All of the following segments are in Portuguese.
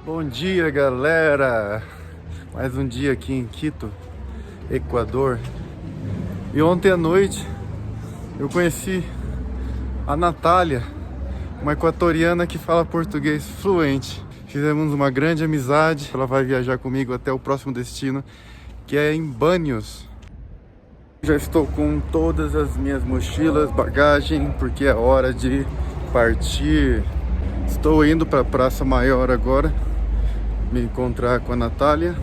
Bom dia, galera! Mais um dia aqui em Quito, Equador. E ontem à noite eu conheci a Natália, uma equatoriana que fala português fluente. Fizemos uma grande amizade. Ela vai viajar comigo até o próximo destino, que é em Banhos. Já estou com todas as minhas mochilas, bagagem, porque é hora de partir. Estou indo para a Praça Maior agora, me encontrar com a Natália,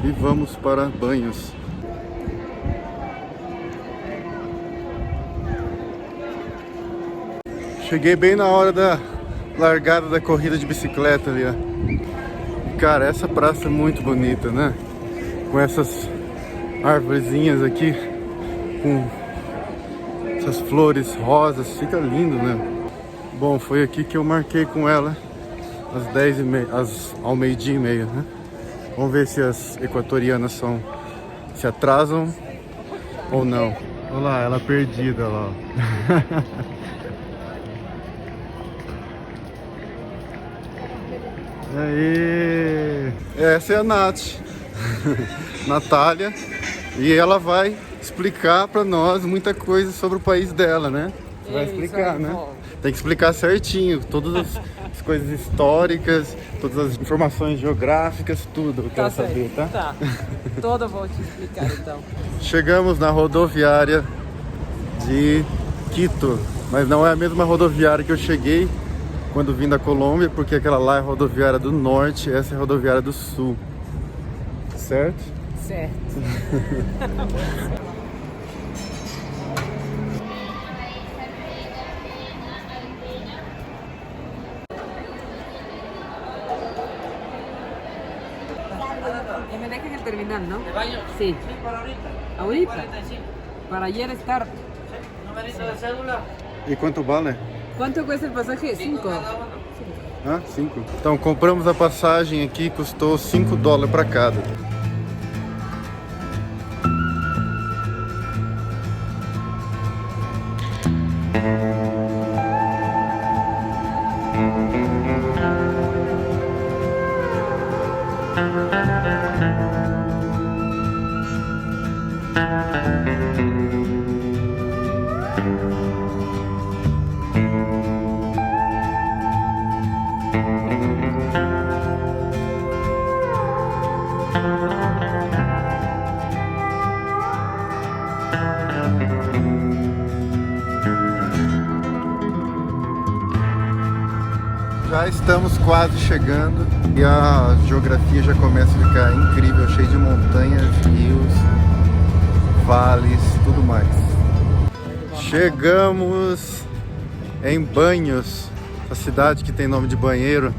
e vamos para Banhos. Cheguei bem na hora da largada da corrida de bicicleta ali, ó. E, cara, essa praça é muito bonita, né? Com essas árvorezinhas aqui, com essas flores rosas, fica lindo, né? Bom, foi aqui que eu marquei com ela às 10h30, ao 12h30, né? Vamos ver se as equatorianas se atrasam ou não. Olha lá, ela perdida lá. Aí, essa é a Nath, Natália, e ela vai explicar para nós muita coisa sobre o país dela, né? Você vai explicar, né? Tem que explicar certinho, todas as coisas históricas, todas as informações geográficas, tudo eu quero saber, tá? Tá, toda eu vou te explicar então. Chegamos na rodoviária de Quito, mas não é a mesma rodoviária que eu cheguei quando vim da Colômbia, porque aquela lá é a rodoviária do norte, essa é a rodoviária do sul. Certo? Certo. Me dejan el terminal, ¿no? ¿De baño? Sí. Sí, para ahorita. ¿Ahorita? 45. Para ayer estar. Numerito de cédula. E quanto vale? ¿Cuánto cuesta el pasaje? 5. Ah, 5. Então compramos a passagem aqui, custou $5 para cada. Já estamos quase chegando e a geografia já começa a ficar incrível, cheio de montanhas, rios, vales, tudo mais. Chegamos em Banhos, a cidade que tem nome de banheiro.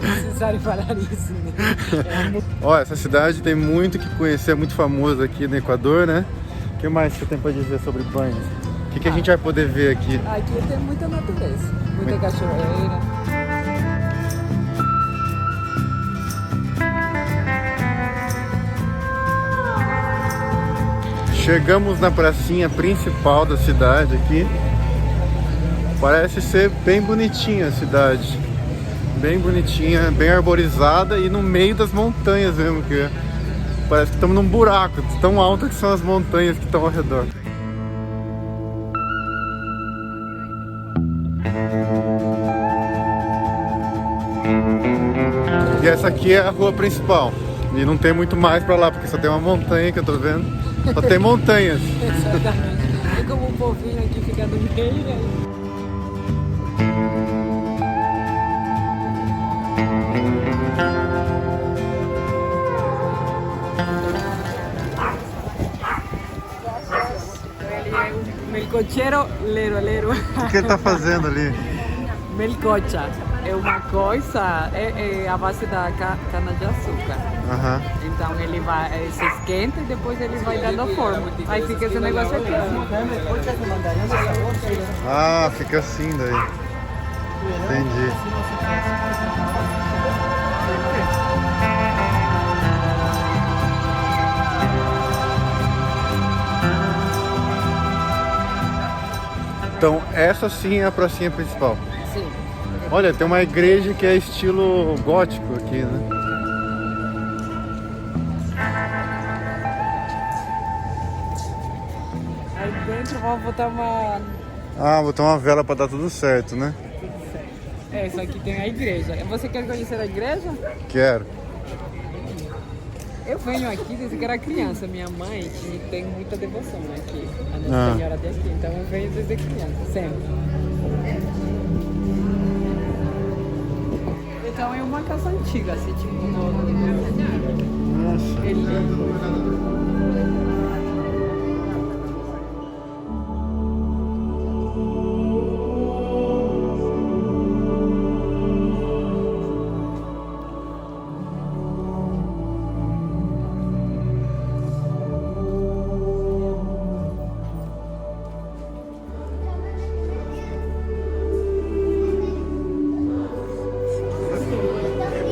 É necessário falar isso, né? Ó, essa cidade tem muito que conhecer, é muito famosa aqui no Equador, né? O que mais você tem para dizer sobre Banhos? O que a gente vai poder ver aqui? Aqui tem muita natureza, muita cachoeira. Chegamos na pracinha principal da cidade aqui. Parece ser bem bonitinha a cidade. Bem bonitinha, bem arborizada e no meio das montanhas mesmo. Que parece que estamos num buraco, tão alto que são as montanhas que estão ao redor. E essa aqui é a rua principal. E não tem muito mais pra lá, porque só tem uma montanha que eu tô vendo. Só tem montanhas. Exatamente. É como um povinho aqui fica no meio, né? Ele é um melcochero lero. O que ele tá fazendo ali? Melcocha é uma coisa, é a base da cana de açúcar. Aham. Então ele vai, se esquenta e depois ele vai dando a forma. Aí fica esse negócio aqui. Ah, fica assim daí. Entendi. Então essa sim é a pracinha principal. Sim. Olha, tem uma igreja que é estilo gótico aqui, né? Aí dentro vamos botar uma... Ah, botar uma vela pra dar tudo certo, né? Tudo certo. É, só que tem a igreja. Você quer conhecer a igreja? Quero. Eu venho aqui desde que era criança. Minha mãe tem muita devoção aqui. A Nossa Senhora de aqui. Então eu venho desde criança, sempre. Então é uma casa antiga, assim, tipo... Nossa. É lindo.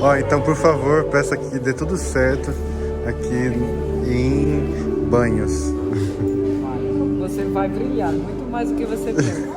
Ó, então por favor, peça que dê tudo certo aqui em Banhos. Você vai brilhar muito mais do que você pensa.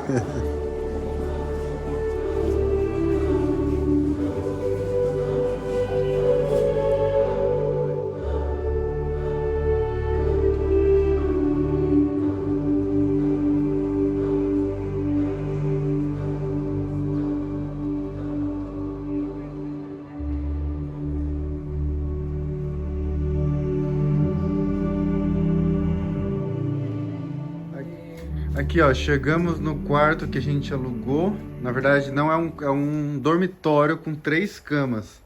Aqui, ó, chegamos no quarto que a gente alugou. Na verdade, não é um dormitório com 3 camas.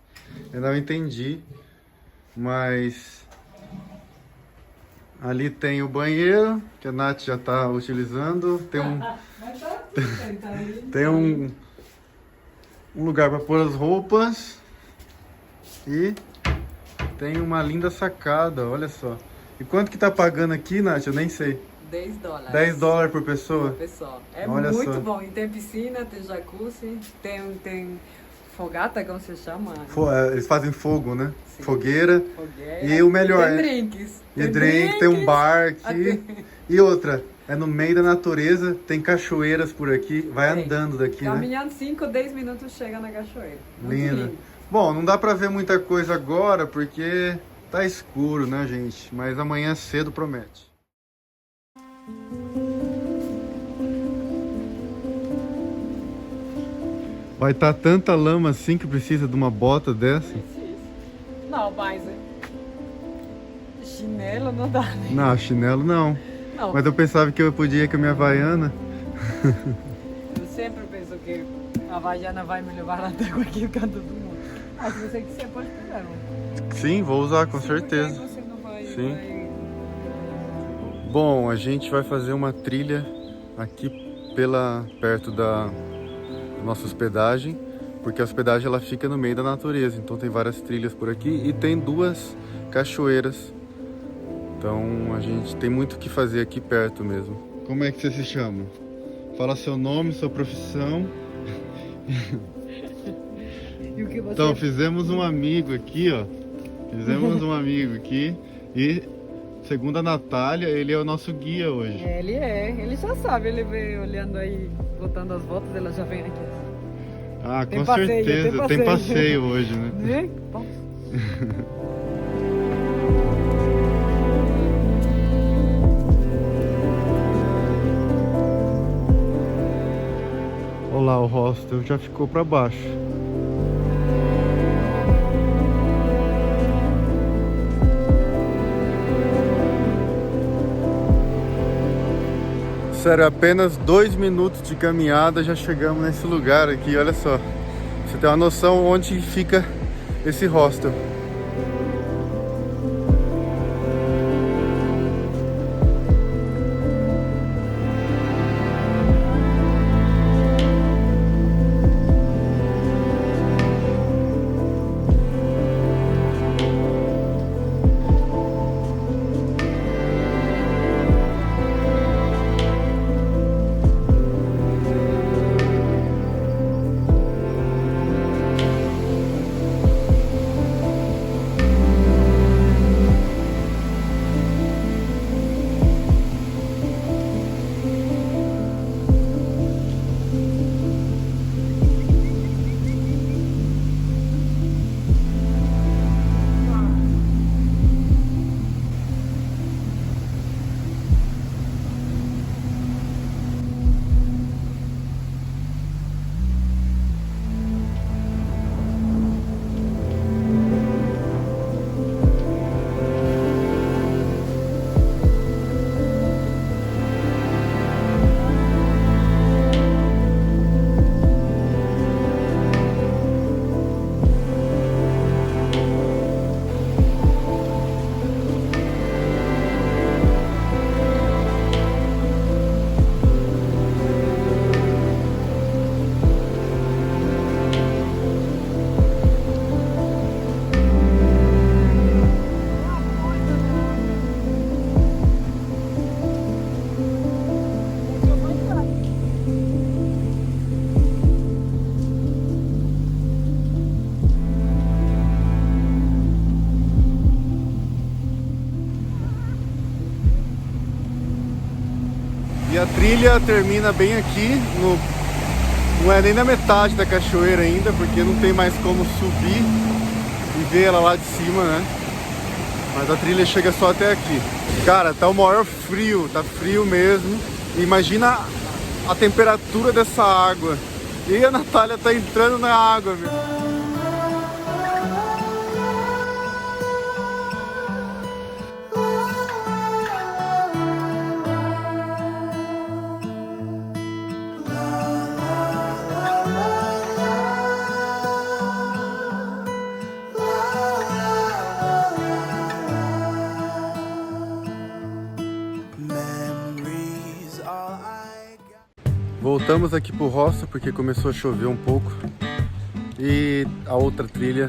Eu não entendi, mas ali tem o banheiro que a Nath já tá utilizando. Tem um lugar para pôr as roupas e tem uma linda sacada, olha só. E quanto que tá pagando aqui, Nath? Eu nem sei. $10. 10 dólares por pessoa? Pessoal, é Olha muito só. bom. E tem piscina, tem jacuzzi, tem fogata, como se chama? Eles fazem fogo, né? Sim. Fogueira. Fogueira. E o melhor, tem é- drinks. E drink, tem um bar aqui. E outra, é no meio da natureza, tem cachoeiras por aqui. Vai Tem. andando daqui, né? Caminhando 5, 10 minutos chega na cachoeira. Muito Lindo. lindo. Bom, não dá pra ver muita coisa agora porque tá escuro, né, gente? Mas amanhã cedo promete. Vai estar tanta lama assim que precisa de uma bota dessa? Não, mas chinelo não dá, né? Não, chinelo não. Não, Mas eu pensava que eu podia ir com a minha Havaiana. eu sempre penso que a Havaiana vai me levar até qualquer canto do mundo. Mas se você quiser, pode pegar. Não? Sim, vou usar com Sim, porque certeza. aí você não vai, Sim. vai- Bom, a gente vai fazer uma trilha aqui perto da nossa hospedagem, porque a hospedagem ela fica no meio da natureza, então tem várias trilhas por aqui e tem 2 cachoeiras. Então a gente tem muito o que fazer aqui perto mesmo. Como é que você se chama? Fala seu nome, sua profissão. E o que você... Então fizemos um amigo aqui, ó. Fizemos um amigo aqui e segundo a Natália, ele é o nosso guia hoje. Ele já sabe, ele vem olhando aí, botando as botas, ela já vem aqui. Ah, Tem com passeio, certeza. tem Tem passeio. passeio hoje, né? Né? Bom. Olha lá, o hostel já ficou para baixo. Sério, apenas 2 minutos de caminhada já chegamos nesse lugar aqui, olha só. Você tem uma noção onde fica esse hostel. a trilha termina bem aqui, não é nem na metade da cachoeira ainda, porque não tem mais como subir e ver ela lá de cima, né? Mas a trilha chega só até aqui. Cara, tá o maior frio, tá frio mesmo. Imagina a temperatura dessa água. E a Natália tá entrando na água, meu. Voltamos aqui pro hostel porque começou a chover um pouco. E a outra trilha,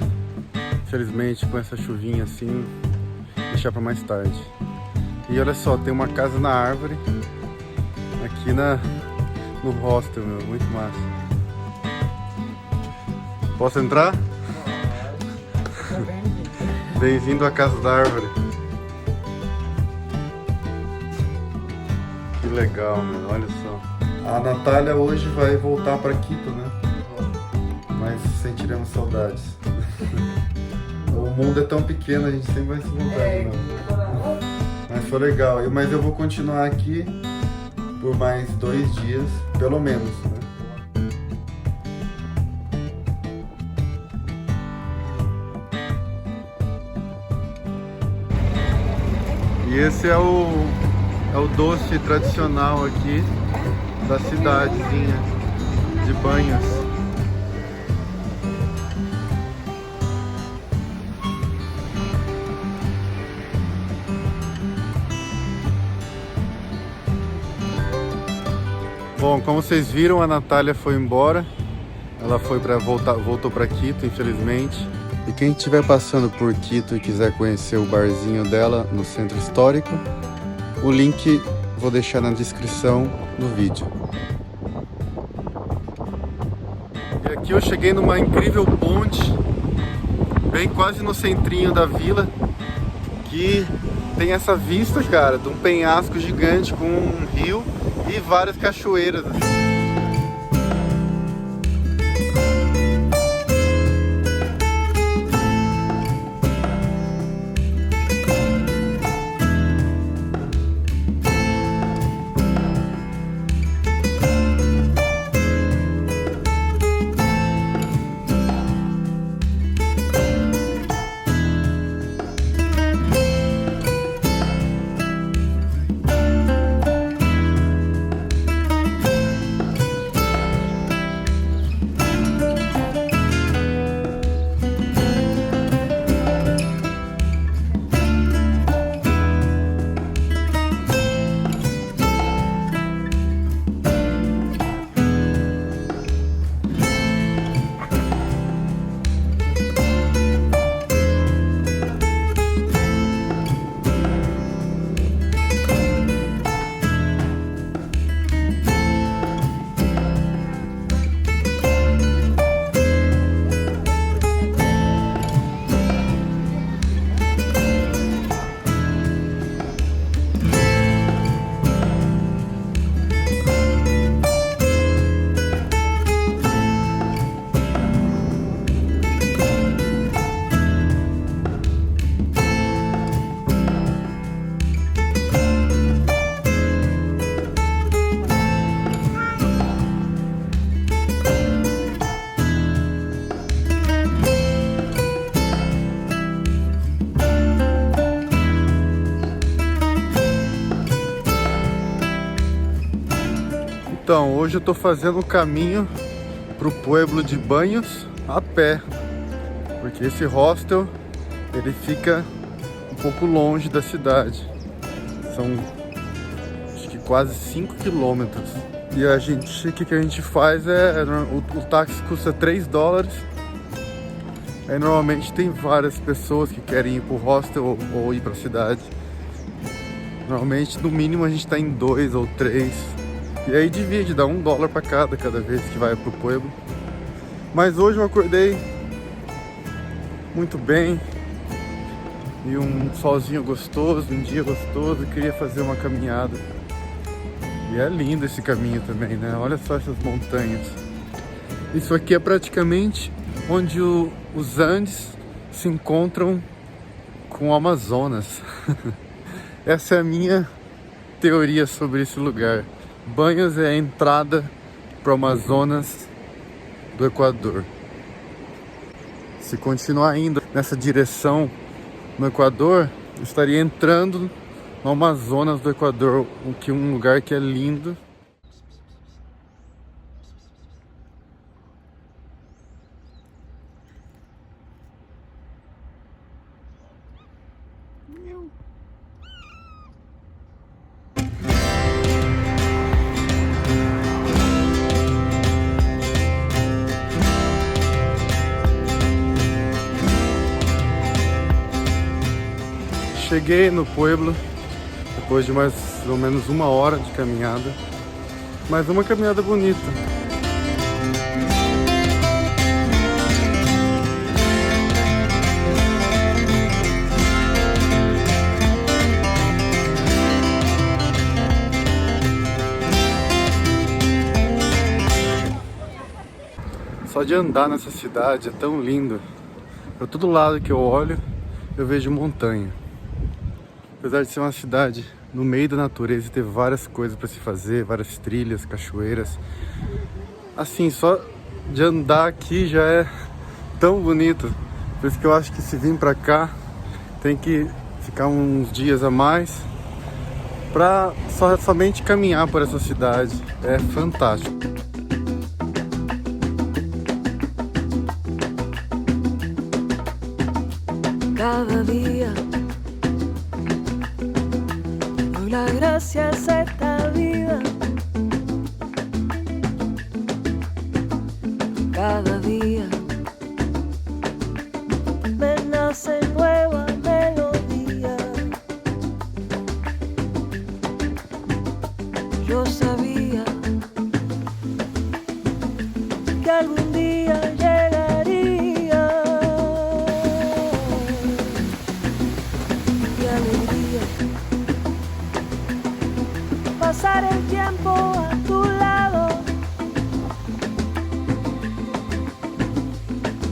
infelizmente, com essa chuvinha assim, deixar para mais tarde. E olha só, tem uma casa na árvore aqui no hostel, meu, muito massa. Posso entrar? Bem-vindo à casa da árvore. Que legal, meu, olha só. A Natália hoje vai voltar para Quito, né? Mas sentiremos saudades. O mundo é tão pequeno, a gente sempre vai se voltar, né? Mas foi legal. Mas eu vou continuar aqui por mais 2 dias, pelo menos, né? E esse é o doce tradicional aqui da cidadezinha de Banhos. Bom, como vocês viram, a Natália foi embora. Ela voltou para Quito, infelizmente. E quem estiver passando por Quito e quiser conhecer o barzinho dela no centro histórico, o link vou deixar na descrição do vídeo. E aqui eu cheguei numa incrível ponte, bem quase no centrinho da vila, que tem essa vista, cara, de um penhasco gigante com um rio e várias cachoeiras. Então, hoje eu tô fazendo o caminho pro pueblo de Banhos a pé, porque esse hostel ele fica um pouco longe da cidade, são acho que quase 5 quilômetros. E o que a gente faz o táxi custa $3. Aí normalmente tem várias pessoas que querem ir pro hostel ou ir pra cidade. Normalmente no mínimo a gente tá em 2 ou 3. E aí divide, dá $1 pra cada vez que vai pro pueblo. Mas hoje eu acordei muito bem. E um solzinho gostoso, um dia gostoso. Queria fazer uma caminhada. E é lindo esse caminho também, né? Olha só essas montanhas. Isso aqui é praticamente onde os Andes se encontram com o Amazonas. Essa é a minha teoria sobre esse lugar. Banhos é a entrada para o Amazonas do Equador. Se continuar indo nessa direção no Equador, eu estaria entrando no Amazonas do Equador, um lugar que é lindo. Cheguei no pueblo depois de mais ou menos 1 hora de caminhada, mas uma caminhada bonita. Só de andar nessa cidade é tão lindo. Para todo lado que eu olho, eu vejo montanha. Apesar de ser uma cidade no meio da natureza e ter várias coisas para se fazer, várias trilhas, cachoeiras, assim, só de andar aqui já é tão bonito. Por isso que eu acho que se vir para cá, tem que ficar uns dias a mais para somente caminhar por essa cidade. É fantástico. Cada día doy las gracias a esta vida. Cada día me nace nueva melodía. Yo sabía que algún día llegaría. Qué alegría pasar el tiempo a tu lado.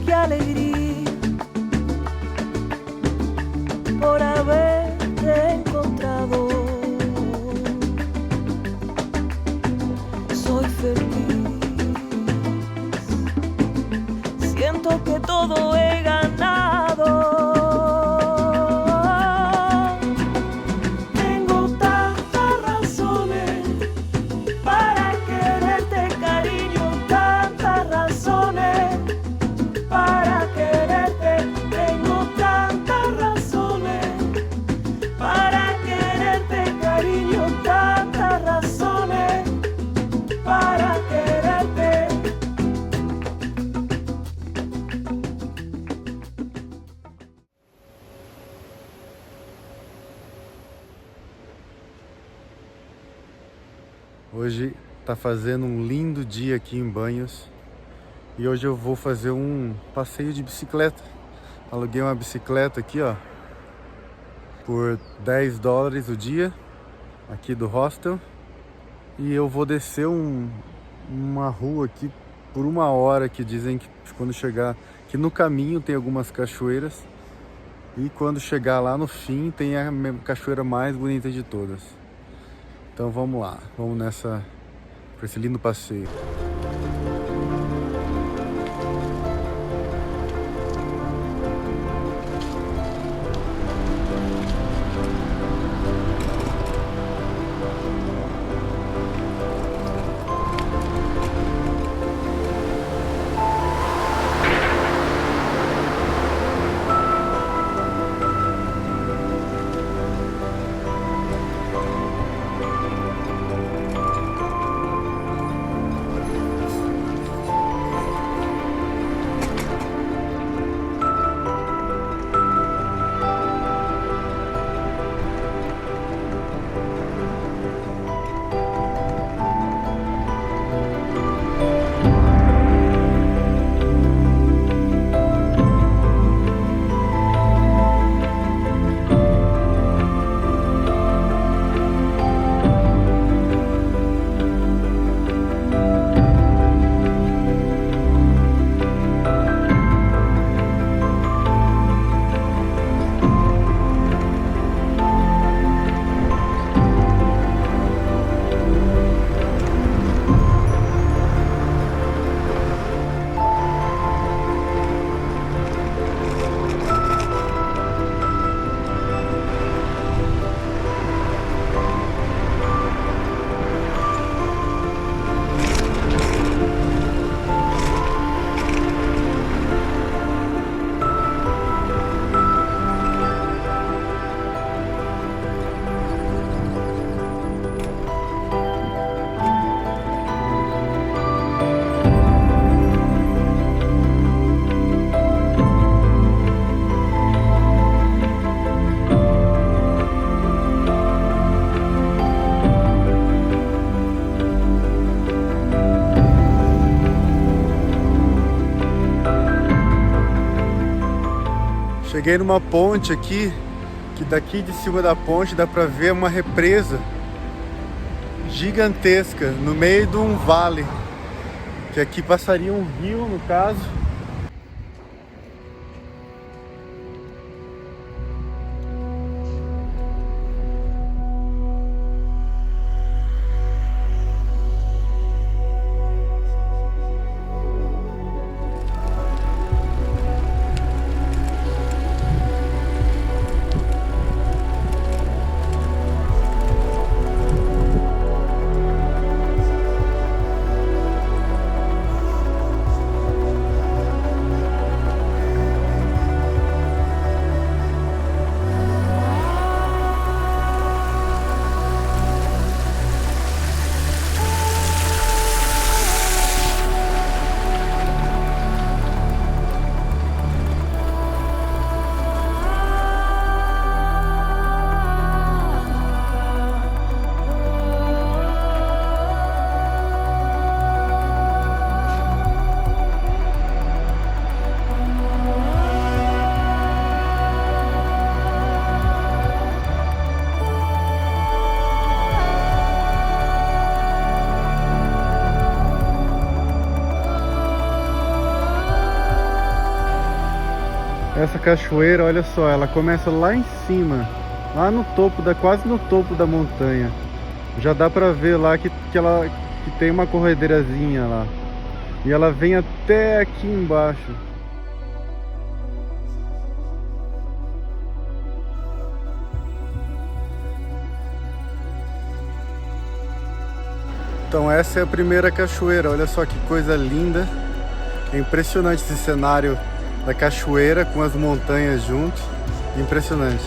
Qué alegría por haberte encontrado. Soy feliz, siento que todo he ganado. Tengo tantas razones para quererte, cariño, tantas razones para quererte. Tengo tantas razones para quererte, cariño, tantas razones para quererte. Hoje tá fazendo um lindo dia aqui em Banhos e hoje eu vou fazer um passeio de bicicleta. Aluguei uma bicicleta aqui, ó, por $10 o dia aqui do hostel, e eu vou descer uma rua aqui por 1 hora, que dizem que quando chegar, que no caminho tem algumas cachoeiras e quando chegar lá no fim tem a cachoeira mais bonita de todas. Então vamos lá, vamos para esse lindo passeio. Cheguei numa ponte aqui, que daqui de cima da ponte dá pra ver uma represa gigantesca no meio de um vale, que aqui passaria um rio, no caso. Essa cachoeira, olha só, ela começa lá em cima, lá no topo quase no topo da montanha. Já dá pra ver lá que tem uma corredeirazinha lá. E ela vem até aqui embaixo. Então essa é a primeira cachoeira, olha só que coisa linda. É impressionante esse cenário da cachoeira com as montanhas junto. Impressionante.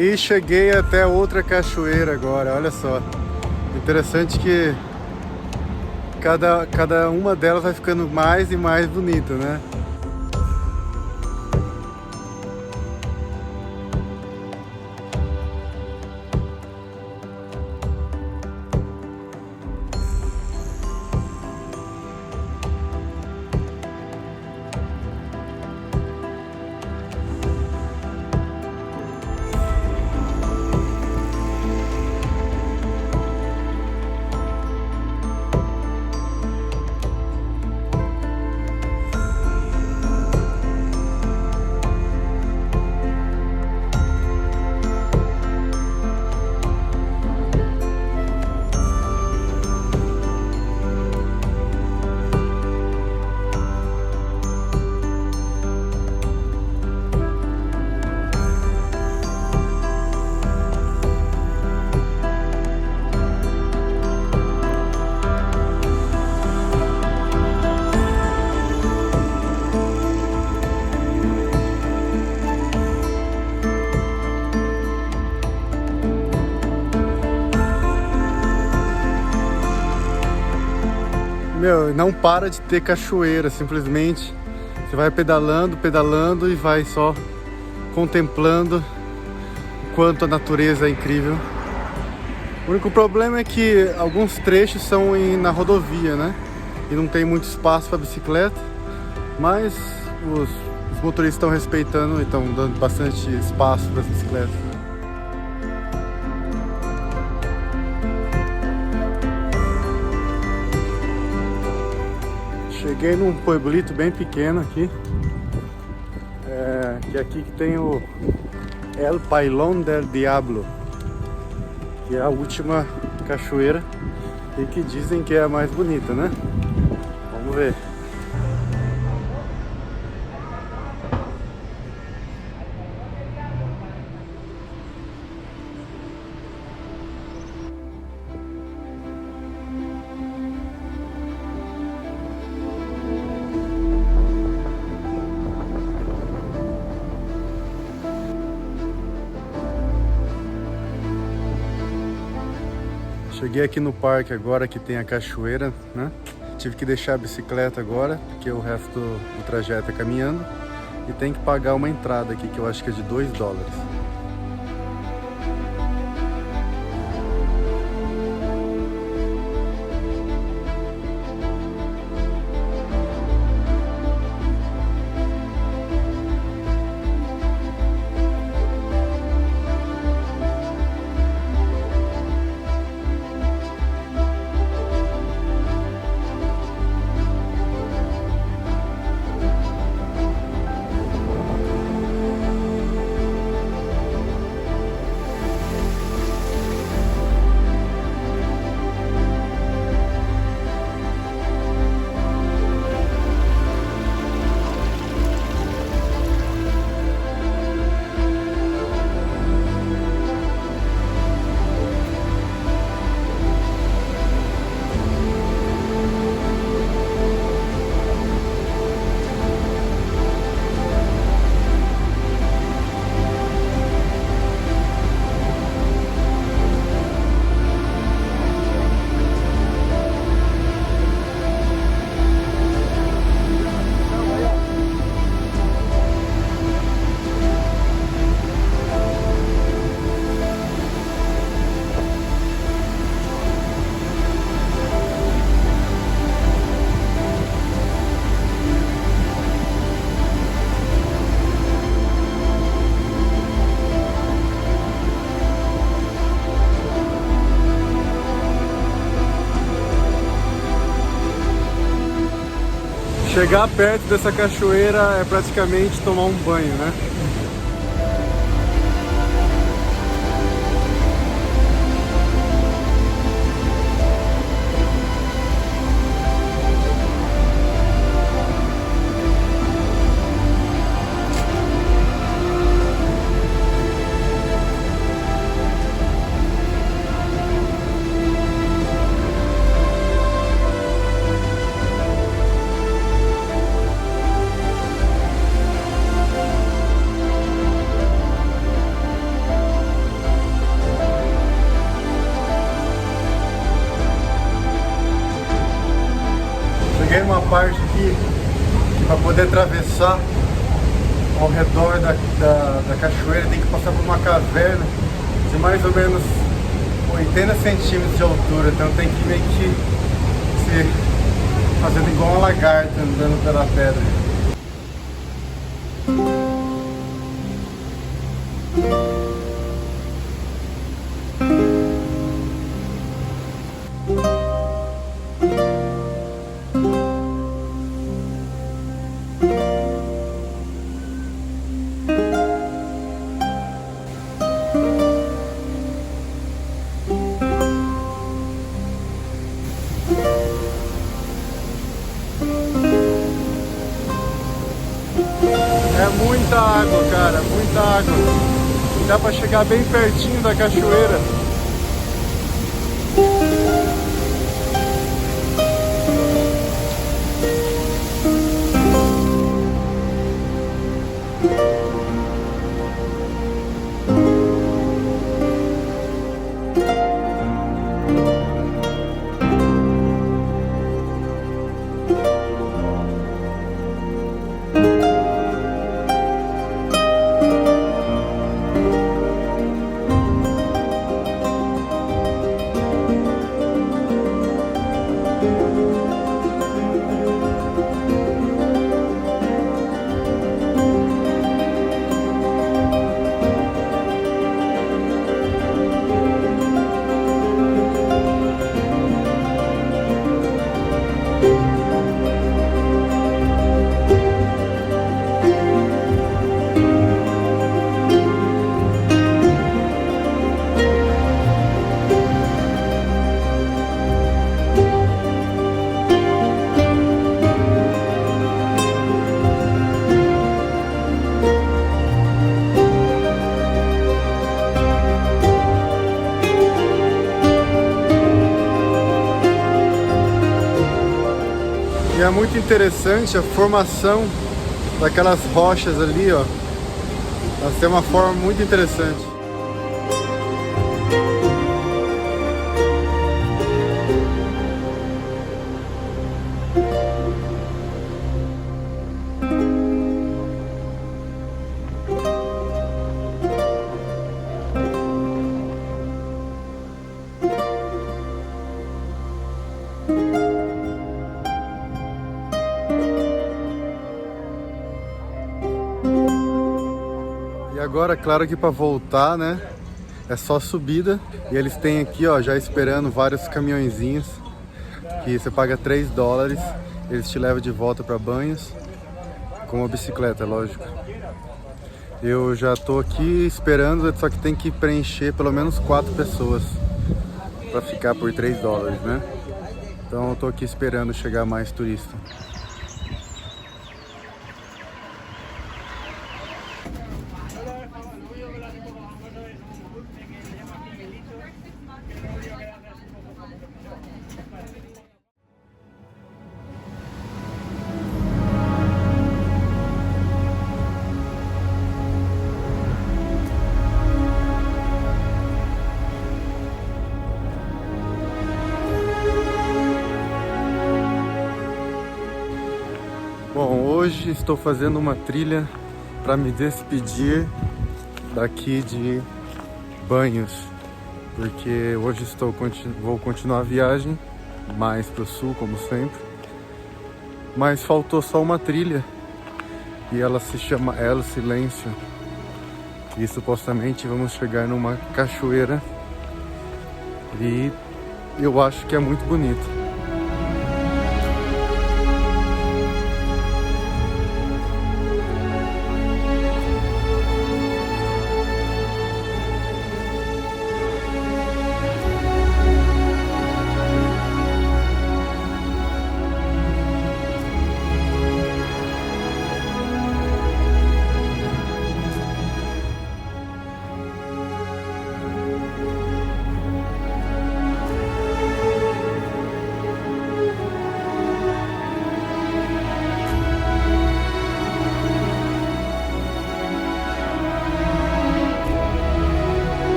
E cheguei até outra cachoeira agora, olha só. Interessante que cada uma delas vai ficando mais e mais bonita, né? Meu, não para de ter cachoeira, simplesmente você vai pedalando, pedalando e vai só contemplando o quanto a natureza é incrível. O único problema é que alguns trechos são na rodovia, né? E não tem muito espaço para bicicleta, mas os motoristas estão respeitando e estão dando bastante espaço para as bicicletas. Cheguei num pueblito bem pequeno aqui, que aqui que tem o El Pailón del Diablo, que é a última cachoeira e que dizem que é a mais bonita, né? Vamos ver. Cheguei aqui no parque agora que tem a cachoeira, né? Tive que deixar a bicicleta agora, porque o resto do trajeto é caminhando. E tem que pagar uma entrada aqui, que eu acho que é de $2. Chegar perto dessa cachoeira é praticamente tomar um banho, né? Cheguei numa parte aqui que para poder atravessar ao redor da cachoeira tem que passar por uma caverna de mais ou menos 80 centímetros de altura, então tem que meio que se fazendo igual uma lagarta andando pela pedra. É muita água, cara, muita água. Dá pra chegar bem pertinho da cachoeira. é muito interessante a formação daquelas rochas ali, ó. Elas têm uma forma muito interessante. E agora, claro que para voltar, né, é só subida. E eles têm aqui, ó, já esperando vários caminhõezinhos, que você paga $3, eles te levam de volta para Banhos, com uma bicicleta, lógico. Eu já tô aqui esperando, só que tem que preencher pelo menos 4 pessoas para ficar por $3, né? Então eu tô aqui esperando chegar mais turista. Bom, hoje estou fazendo uma trilha para me despedir daqui de Banhos, porque hoje vou continuar a viagem mais para o sul, como sempre, mas faltou só uma trilha e ela se chama El Silêncio e supostamente vamos chegar numa cachoeira e eu acho que é muito bonito.